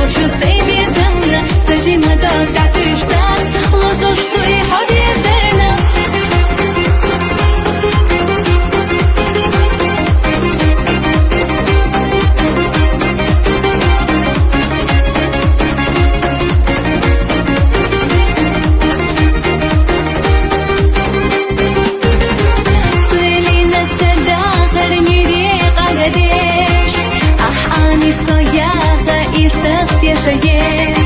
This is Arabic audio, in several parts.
بوچو سی بیزمنا سجی مدار تعتش دست لزوش توی حبی زرنا تویلینا سردا غرنیری قردش أحاني صياغة إرسخت يا شيخ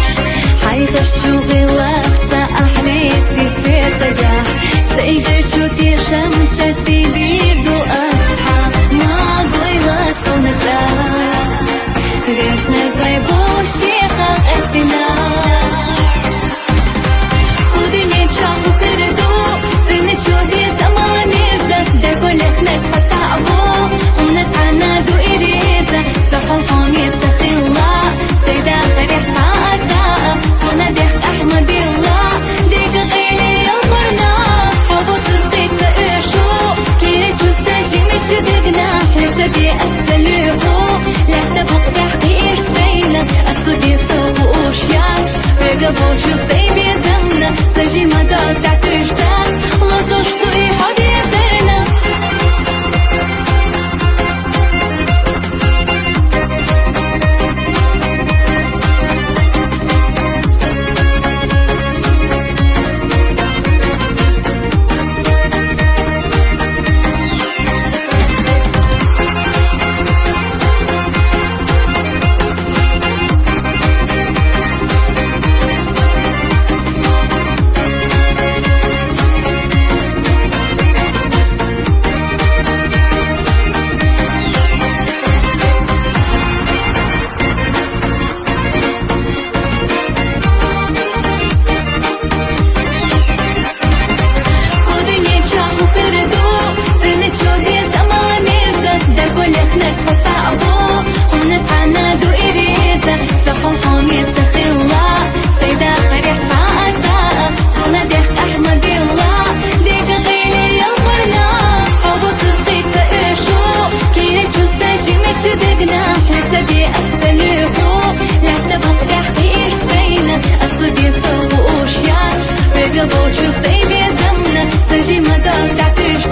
حيغش شوغي لغتا أحليت سيسيتها سيغر شوتي شمسة سيدير دو أصحى ما ضويلة صنتا غيسنا غيبو شيخة أستنا ودنيا تشاقو كردو زينة شوهي زمال ميرزا داكو لخنك فتعبو ونتعنا دو إريزا سخن خامية سخيلا سيدا خريح تعاتا صنا ديخ أحمد بالله ديك غيلي البرنا حضو ترقيت تأشو كيري تستاجي متشدقنا حسبي أستلقو لحتى بقدح قير سينا السودي سوق وشيات رقبو شو سيبي زمنا سجي مدار تعتش داس لزوش طري حبي زرنا شدقنا حسبي أستلقو لحتى بقدح قير سينا السودي سوق وشيات رقبو شو سيبي زمنا سجي مدار تعتش